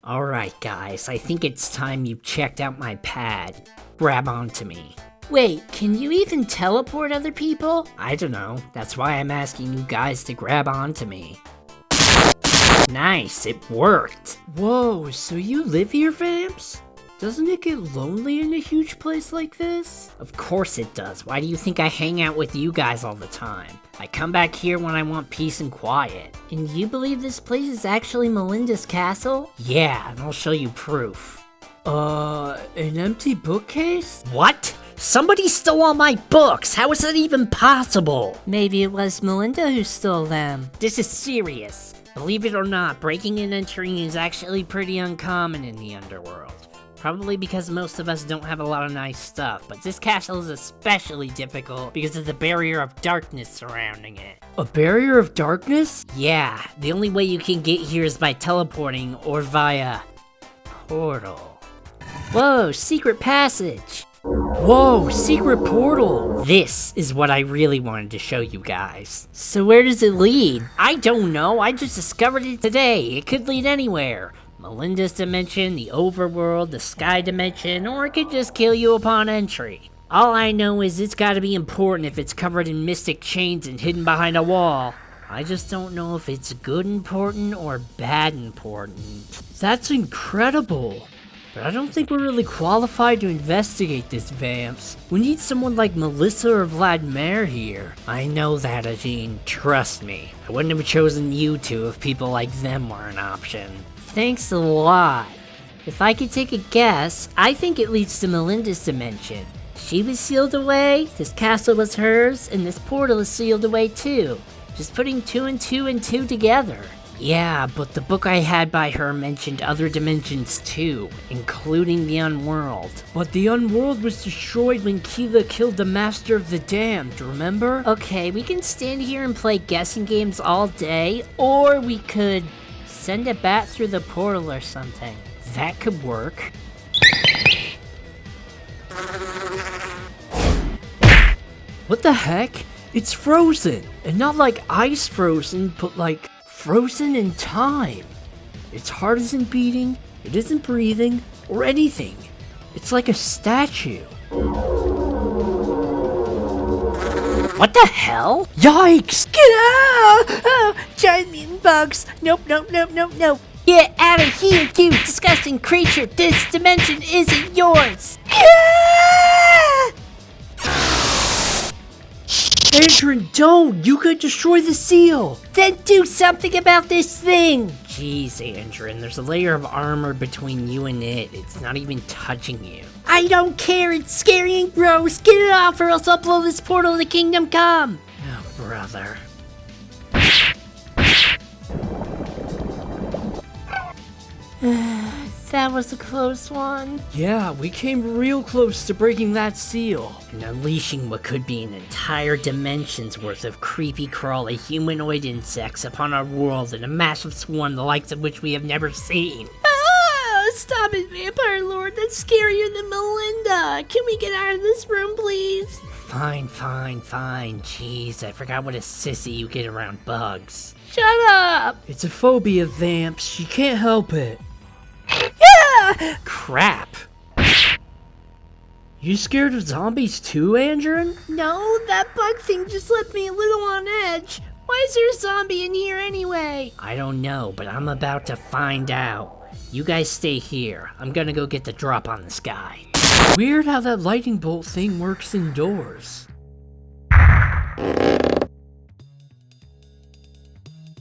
Alright guys, I think it's time you checked out my pad. Grab onto me. Wait, can you even teleport other people? I don't know, that's why I'm asking you guys to grab onto me. Nice, it worked! Whoa, so you live here, Vamps? Doesn't it get lonely in a huge place like this? Of course it does. Why do you think I hang out with you guys all the time? I come back here when I want peace and quiet. And you believe this place is actually Melinda's castle? Yeah, and I'll show you proof. An empty bookcase? What? Somebody stole all my books! How is that even possible? Maybe it was Melinda who stole them. This is serious. Believe it or not, breaking and entering is actually pretty uncommon in the underworld. Probably because most of us don't have a lot of nice stuff, but this castle is especially difficult because of the barrier of darkness surrounding it. A barrier of darkness? Yeah, the only way you can get here is by teleporting or via portal. Whoa, secret passage! Whoa, secret portal! This is what I really wanted to show you guys. So where does it lead? I don't know, I just discovered it today. It could lead anywhere. Melinda's dimension, the overworld, the sky dimension, or it could just kill you upon entry. All I know is it's gotta be important if it's covered in mystic chains and hidden behind a wall. I just don't know if it's good important or bad important. That's incredible! But I don't think we're really qualified to investigate this, Vamps. We need someone like Melissa or Vladimir here. I know that, Ajin. Trust me. I wouldn't have chosen you two if people like them were an option. Thanks a lot. If I could take a guess, I think it leads to Melinda's dimension. She was sealed away, this castle was hers, and this portal is sealed away too. Just putting two and two together. Yeah, but the book I had by her mentioned other dimensions too, including the Unworld. But the Unworld was destroyed when Keela killed the Master of the Damned, remember? Okay, we can stand here and play guessing games all day, or we could send a bat through the portal or something. That could work. What the heck? It's frozen! And not like ice frozen, but like frozen in time. Its heart isn't beating, it isn't breathing, or anything. It's like a statue. What the hell? Yikes! Get out! Oh, giant mutant bugs! Nope. Get out of here, you disgusting creature! This dimension isn't yours! Andrew, don't! You could destroy the seal! Then do something about this thing! Jeez, Andrew, there's a layer of armor between you and it. It's not even touching you. I don't care! It's scary and gross! Get it off or else I'll blow this portal to Kingdom Come! Oh, brother. That was a close one. Yeah, we came real close to breaking that seal. And unleashing what could be an entire dimension's worth of creepy crawly humanoid insects upon our world in a massive swarm the likes of which we have never seen. Ah! Stop it, Vampire Lord. That's scarier than Melinda. Can we get out of this room, please? Fine. Jeez, I forgot what a sissy you get around bugs. Shut up! It's a phobia, Vamps. She can't help it. Yeah! Crap. You scared of zombies too, Andrew? No, that bug thing just left me a little on edge. Why is there a zombie in here anyway? I don't know, but I'm about to find out. You guys stay here. I'm gonna go get the drop on the sky. Weird how that lightning bolt thing works indoors.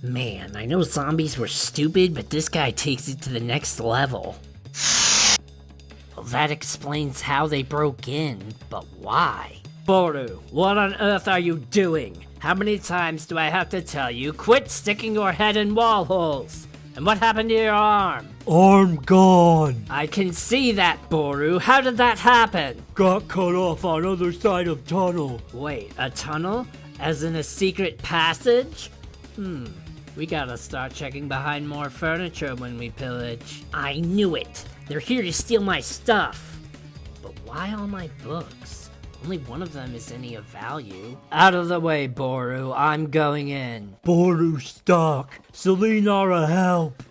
Man, I know zombies were stupid, but this guy takes it to the next level. Well, that explains how they broke in, but why? Boru, what on earth are you doing? How many times do I have to tell you, quit sticking your head in wall holes? And what happened to your arm? Arm gone. I can see that, Boru. How did that happen? Got cut off on other side of tunnel. Wait, a tunnel? As in a secret passage? We gotta start checking behind more furniture when we pillage. I knew it! They're here to steal my stuff! But why all my books? Only one of them is any of value. Out of the way, Boru. I'm going in. Boru stuck. Seleenara, help.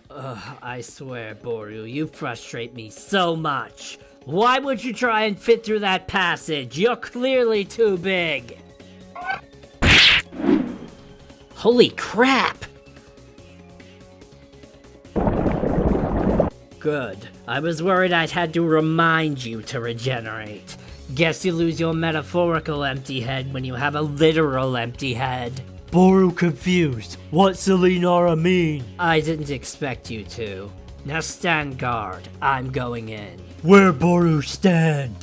I swear, Boru, you frustrate me so much. Why would you try and fit through that passage? You're clearly too big. Holy crap! Good. I was worried I'd had to remind you to regenerate. Guess you lose your metaphorical empty head when you have a literal empty head. Boru confused. What's Seleenara mean? I didn't expect you to. Now stand guard. I'm going in. Where Boru stand?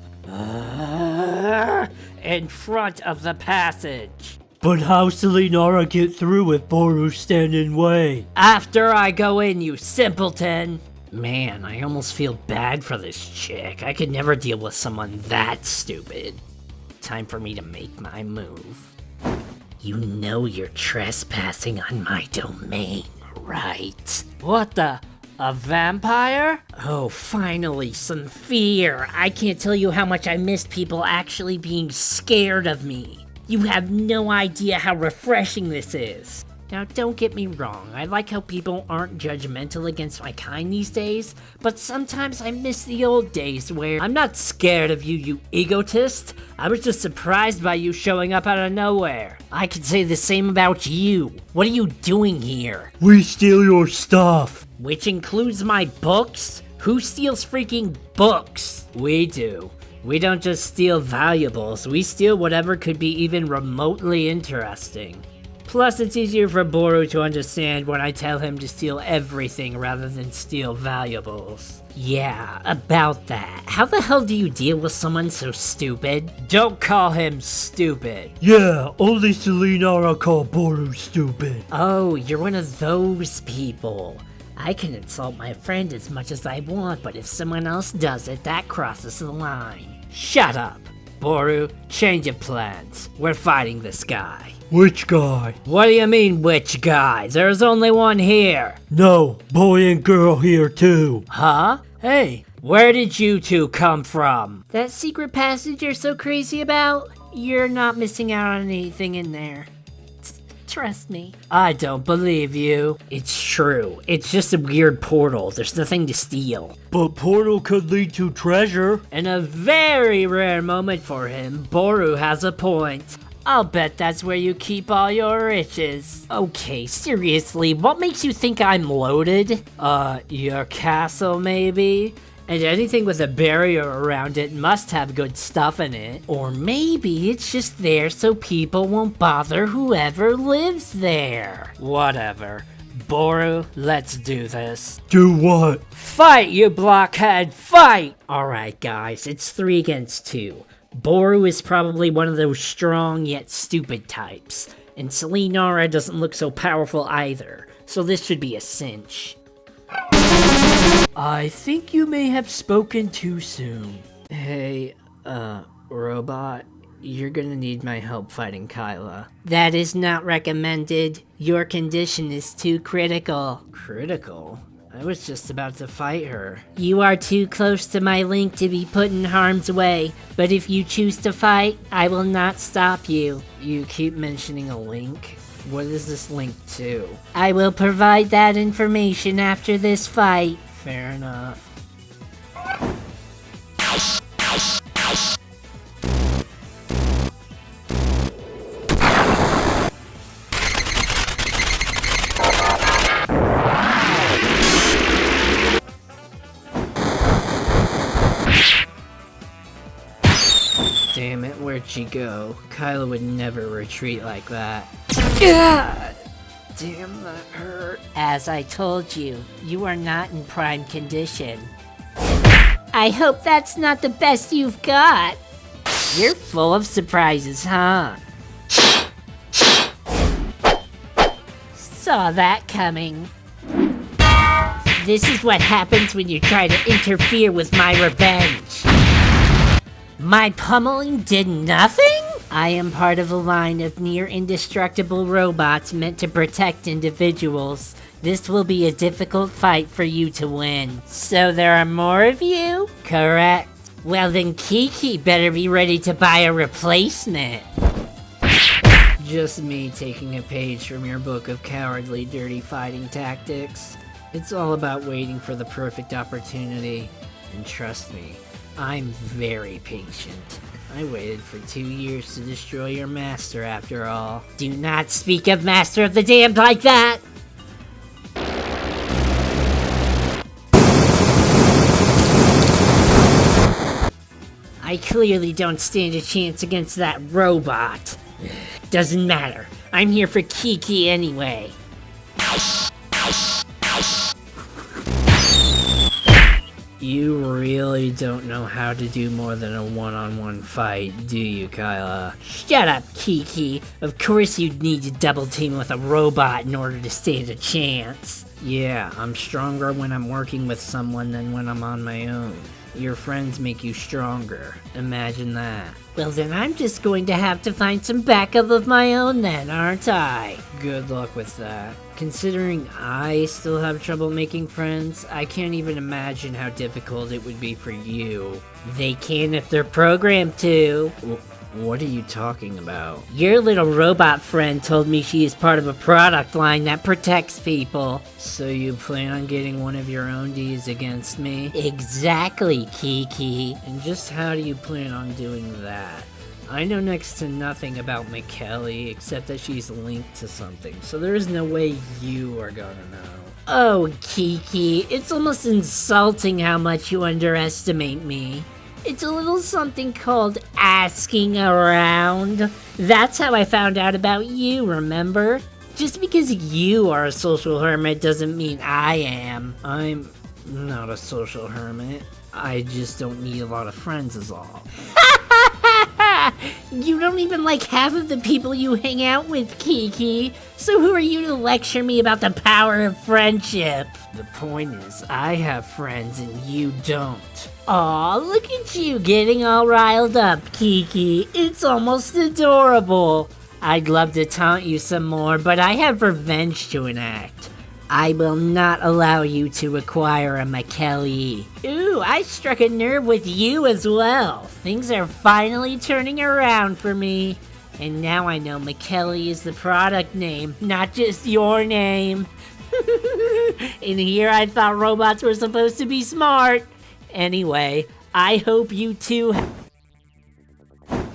In front of the passage. But how Seleenara get through with Boru standing way? After I go in, you simpleton. Man, I almost feel bad for this chick. I could never deal with someone that stupid. Time for me to make my move. You know you're trespassing on my domain, right? What the? A vampire? Oh, finally, some fear. I can't tell you how much I missed people actually being scared of me. You have no idea how refreshing this is. Now, don't get me wrong, I like how people aren't judgmental against my kind these days, but sometimes I miss the old days where I'm not scared of you, you egotist. I was just surprised by you showing up out of nowhere. I could say the same about you. What are you doing here? We steal your stuff. Which includes my books? Who steals freaking books? We do. We don't just steal valuables, we steal whatever could be even remotely interesting. Plus, it's easier for Boru to understand when I tell him to steal everything rather than steal valuables. Yeah, about that. How the hell do you deal with someone so stupid? Don't call him stupid. Yeah, only Seleenara call Boru stupid. Oh, you're one of those people. I can insult my friend as much as I want, but if someone else does it, that crosses the line. Shut up. Boru, change of plans. We're fighting this guy. Which guy? What do you mean, which guy? There's only one here. No, boy and girl here too. Huh? Hey, where did you two come from? That secret passage you're so crazy about? You're not missing out on anything in there. Trust me. I don't believe you. It's true. It's just a weird portal. There's nothing to steal. But portal could lead to treasure. In a very rare moment for him, Boru has a point. I'll bet that's where you keep all your riches. Okay, seriously, what makes you think I'm loaded? Your castle maybe? And anything with a barrier around it must have good stuff in it. Or maybe it's just there so people won't bother whoever lives there. Whatever. Boru, let's do this. Do what? Fight, you blockhead, fight! Alright guys, it's 3 against 2. Boru is probably one of those strong yet stupid types, and Seleenara doesn't look so powerful either, so this should be a cinch. I think you may have spoken too soon. Hey, robot, you're gonna need my help fighting Kyla. That is not recommended. Your condition is too critical. Critical? I was just about to fight her. You are too close to my link to be put in harm's way, but if you choose to fight, I will not stop you. You keep mentioning a link? What is this link to? I will provide that information after this fight. Fair enough. Damn it, where'd she go? Kyla would never retreat like that. Damn, that hurt. As I told you, you are not in prime condition. I hope that's not the best you've got. You're full of surprises, huh? Saw that coming. This is what happens when you try to interfere with my revenge. My pummeling did nothing? I am part of a line of near-indestructible robots meant to protect individuals. This will be a difficult fight for you to win. So there are more of you? Correct. Well then Kiki better be ready to buy a replacement. Just me taking a page from your book of cowardly, dirty fighting tactics. It's all about waiting for the perfect opportunity. And trust me, I'm very patient. I waited for 2 years to destroy your master after all. Do not speak of Master of the Damned like that! I clearly don't stand a chance against that robot. Doesn't matter. I'm here for Kiki anyway. You really don't know how to do more than a one-on-one fight, do you, Kyla? Shut up, Kiki. Of course you'd need to double team with a robot in order to stand a chance. Yeah, I'm stronger when I'm working with someone than when I'm on my own. Your friends make you stronger. Imagine that. Well then I'm just going to have to find some backup of my own then, aren't I? Good luck with that. Considering I still have trouble making friends, I can't even imagine how difficult it would be for you. They can if they're programmed to. What are you talking about? Your little robot friend told me she is part of a product line that protects people. So you plan on getting one of your own to use against me? Exactly, Kiki. And just how do you plan on doing that? I know next to nothing about McKelly except that she's linked to something, so there is no way you are gonna know. Oh, Kiki, it's almost insulting how much you underestimate me. It's a little something called asking around. That's how I found out about you, remember? Just because you are a social hermit doesn't mean I am. I'm not a social hermit. I just don't need a lot of friends is all. You don't even like half of the people you hang out with, Kiki. So who are you to lecture me about the power of friendship? The point is, I have friends and you don't. Aw, look at you getting all riled up, Kiki. It's almost adorable. I'd love to taunt you some more, but I have revenge to enact. I will not allow you to acquire a McKelly. Ooh, I struck a nerve with you as well. Things are finally turning around for me. And now I know McKelly is the product name, not just your name. In here I thought robots were supposed to be smart. Anyway, I hope you too.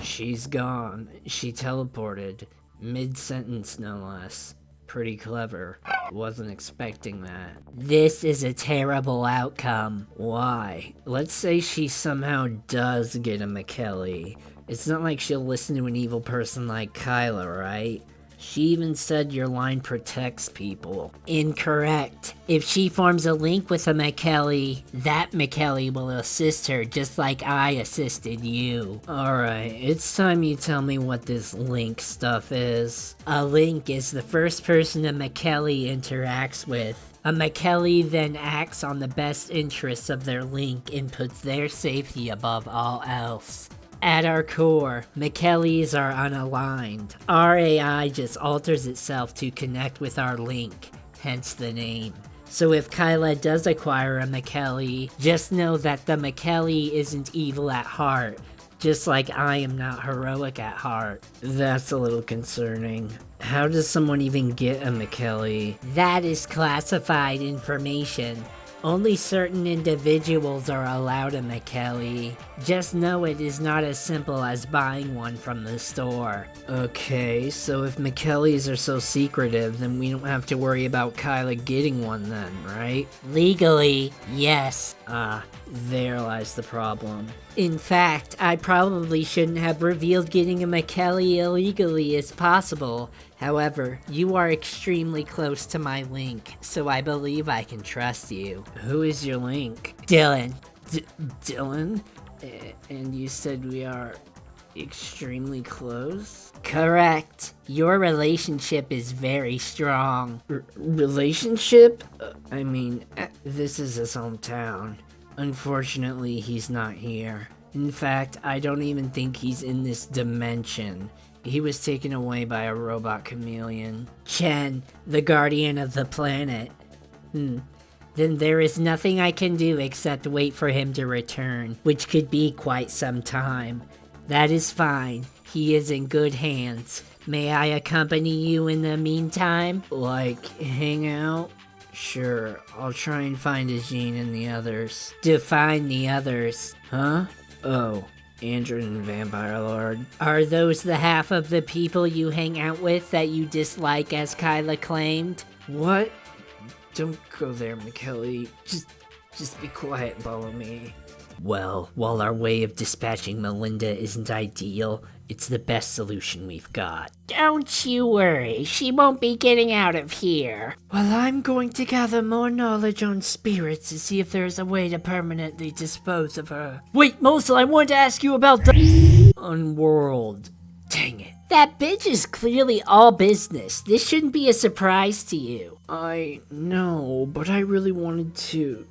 She's gone. She teleported. Mid-sentence, no less. Pretty clever. Wasn't expecting that. This is a terrible outcome. Why? Let's say she somehow does get a McKelly. It's not like she'll listen to an evil person like Kyla, right? She even said your line protects people. Incorrect. If she forms a link with a McKelly, that McKelly will assist her just like I assisted you. Alright, it's time you tell me what this link stuff is. A link is the first person a McKelly interacts with. A McKelly then acts on the best interests of their link and puts their safety above all else. At our core, McKellys are unaligned. Our AI just alters itself to connect with our link, hence the name. So if Kyla does acquire a McKelly, just know that the McKelly isn't evil at heart, just like I am not heroic at heart. That's a little concerning. How does someone even get a McKelly? That is classified information. Only certain individuals are allowed a McKelly. Just know it is not as simple as buying one from the store. Okay, so if McKellys are so secretive, then we don't have to worry about Kyla getting one then, right? Legally, yes. There lies the problem. In fact, I probably shouldn't have revealed getting a McKelly illegally as possible. However, you are extremely close to my link, so I believe I can trust you. Who is your link? Dylan. Dylan? And you said we are extremely close? Correct. Your relationship is very strong. Relationship? I mean, this is his hometown. Unfortunately, he's not here. In fact, I don't even think he's in this dimension. He was taken away by a robot chameleon. Chen, the guardian of the planet. Then there is nothing I can do except wait for him to return, which could be quite some time. That is fine. He is in good hands. May I accompany you in the meantime? Like, hang out? Sure, I'll try and find Jean and the others. Define the others. Huh? Oh, Andrew and Vampire Lord. Are those the half of the people you hang out with that you dislike, as Kyla claimed? What? Don't go there, McKelly. Just be quiet and follow me. Well, while our way of dispatching Melinda isn't ideal, it's the best solution we've got. Don't you worry, she won't be getting out of here. Well, I'm going to gather more knowledge on spirits to see if there's a way to permanently dispose of her. Wait, Melissa, I wanted to ask you about the Unworld. Dang it. That bitch is clearly all business. This shouldn't be a surprise to you. I know, but I really wanted to.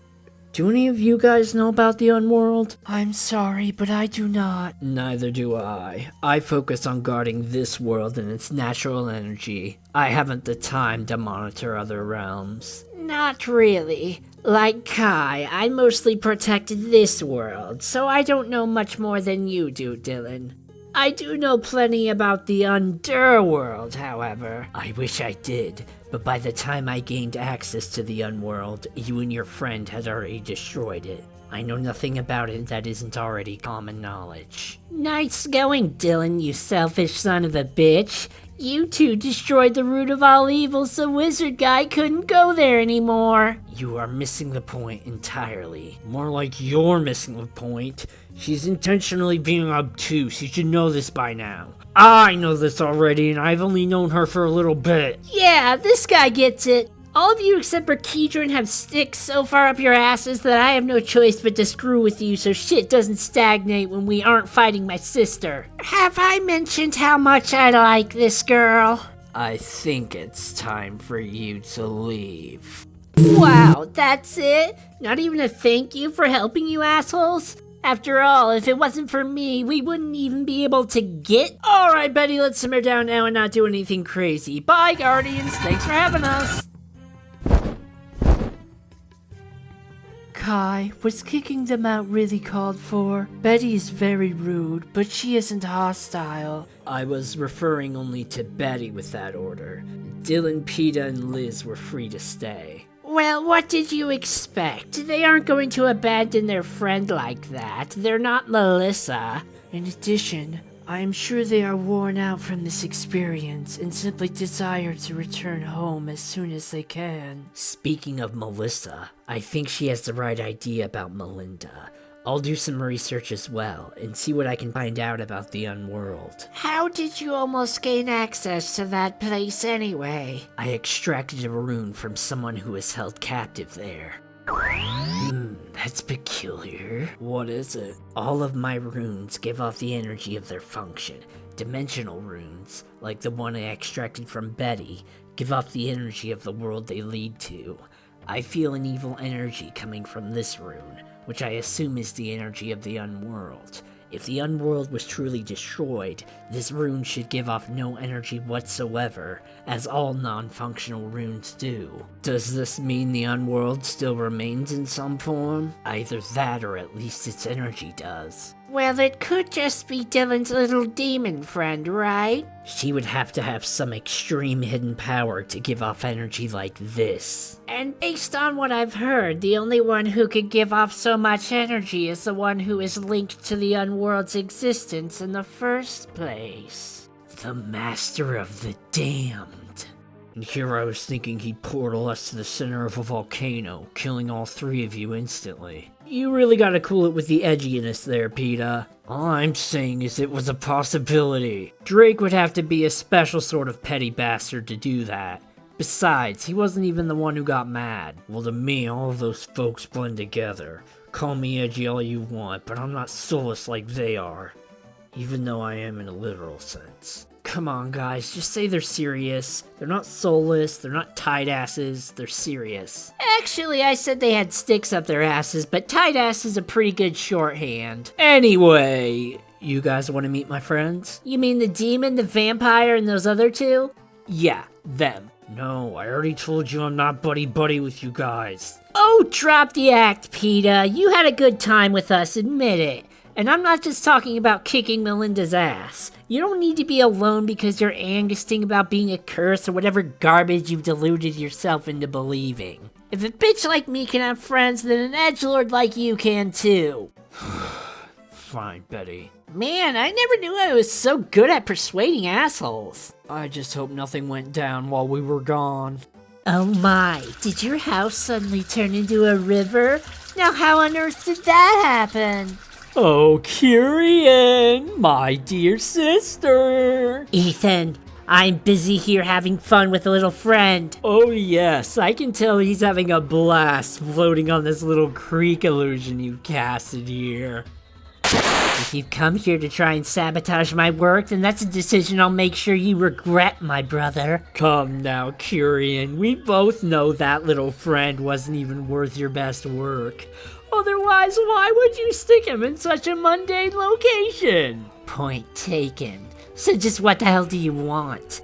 Do any of you guys know about the Unworld? I'm sorry, but I do not. Neither do I. I focus on guarding this world and its natural energy. I haven't the time to monitor other realms. Not really. Like Kai, I mostly protected this world, so I don't know much more than you do, Dylan. I do know plenty about the Underworld, however. I wish I did, but by the time I gained access to the Unworld, you and your friend had already destroyed it. I know nothing about it that isn't already common knowledge. Nice going, Dylan, you selfish son of a bitch. You two destroyed the root of all evil, so Wizard Guy couldn't go there anymore. You are missing the point entirely. More like you're missing the point. She's intentionally being obtuse. You should know this by now. I know this already, and I've only known her for a little bit. Yeah, this guy gets it. All of you except for Keedron have sticks so far up your asses that I have no choice but to screw with you so shit doesn't stagnate when we aren't fighting my sister. Have I mentioned how much I like this girl? I think it's time for you to leave. Wow, that's it? Not even a thank you for helping, you assholes? After all, if it wasn't for me, we wouldn't even be able to get... Alright, Betty, let's simmer down now and not do anything crazy. Bye, Guardians. Thanks for having us. Kai, was kicking them out really called for? Betty's very rude, but she isn't hostile. I was referring only to Betty with that order. Dylan, Peta, and Liz were free to stay. Well, what did you expect? They aren't going to abandon their friend like that. They're not Melissa. In addition, I am sure they are worn out from this experience and simply desire to return home as soon as they can. Speaking of Melissa, I think she has the right idea about Melinda. I'll do some research as well and see what I can find out about the Unworld. How did you almost gain access to that place anyway? I extracted a rune from someone who was held captive there. That's peculiar. What is it? All of my runes give off the energy of their function. Dimensional runes, like the one I extracted from Betty, give off the energy of the world they lead to. I feel an evil energy coming from this rune, which I assume is the energy of the Unworld. If the Unworld was truly destroyed, this rune should give off no energy whatsoever, as all non-functional runes do. Does this mean the Unworld still remains in some form? Either that or at least its energy does. Well, it could just be Dylan's little demon friend, right? She would have to have some extreme hidden power to give off energy like this. And based on what I've heard, the only one who could give off so much energy is the one who is linked to the Unworld's existence in the first place. The Master of the Damned. And here I was thinking he'd portal us to the center of a volcano, killing all three of you instantly. You really gotta cool it with the edginess there, Peta. All I'm saying is it was a possibility. Drake would have to be a special sort of petty bastard to do that. Besides, he wasn't even the one who got mad. Well, to me, all of those folks blend together. Call me edgy all you want, but I'm not soulless like they are. Even though I am in a literal sense. Come on, guys, just say they're serious. They're not soulless, they're not tight asses, they're serious. Actually, I said they had sticks up their asses, but tight ass is a pretty good shorthand. Anyway, you guys want to meet my friends? You mean the demon, the vampire, and those other two? Yeah, them. No, I already told you I'm not buddy-buddy with you guys. Oh, drop the act, Peter. You had a good time with us, admit it. And I'm not just talking about kicking Melinda's ass. You don't need to be alone because you're angusting about being a curse or whatever garbage you've deluded yourself into believing. If a bitch like me can have friends, then an edgelord like you can too. Fine, Betty. Man, I never knew I was so good at persuading assholes. I just hope nothing went down while we were gone. Oh my, did your house suddenly turn into a river? Now how on earth did that happen? Oh, Kyrian, my dear sister. Ethan, I'm busy here having fun with a little friend. Oh yes, I can tell he's having a blast floating on this little creek illusion you've casted here. If you've come here to try and sabotage my work, then that's a decision I'll make sure you regret, my brother. Come now, Kyrian, we both know that little friend wasn't even worth your best work. Otherwise, why would you stick him in such a mundane location? Point taken. So just what the hell do you want?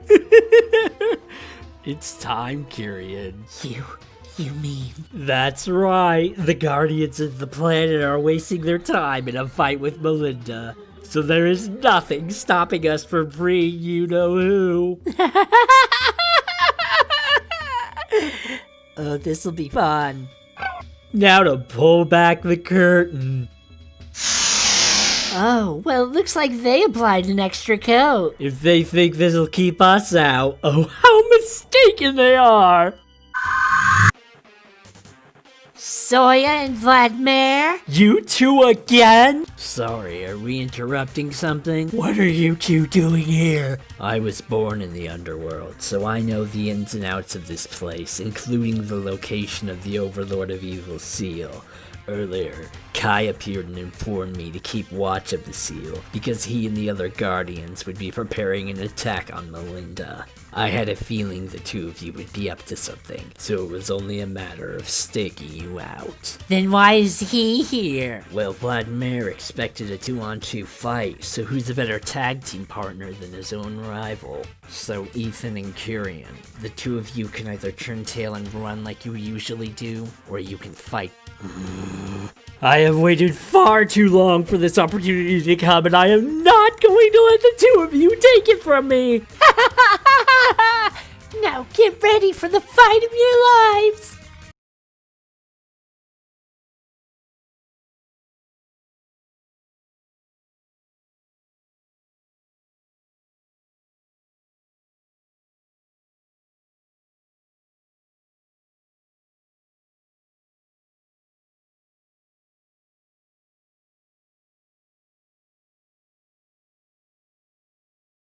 It's time, Kyrian. You mean? That's right. The Guardians of the planet are wasting their time in a fight with Melinda. So there is nothing stopping us from freeing you-know-who. Oh, this'll be fun. Now to pull back the curtain. Oh, well, it looks like they applied an extra coat. If they think this'll keep us out, oh, how mistaken they are! Soya and Vladimir? You two again? Sorry, are we interrupting something? What are you two doing here? I was born in the underworld, so I know the ins and outs of this place, including the location of the Overlord of Evil seal. Earlier, Kai appeared and informed me to keep watch of the seal, because he and the other Guardians would be preparing an attack on Melinda. I had a feeling the two of you would be up to something, so it was only a matter of staking you out. Then why is he here? Well, Vladimir expected a 2-on-2 fight, so who's a better tag team partner than his own rival? So Ethan and Kyrian, the two of you can either turn tail and run like you usually do, or you can fight. I have waited far too long for this opportunity to come, and I am not going to let the two of you take it from me! Now get ready for the fight of your lives!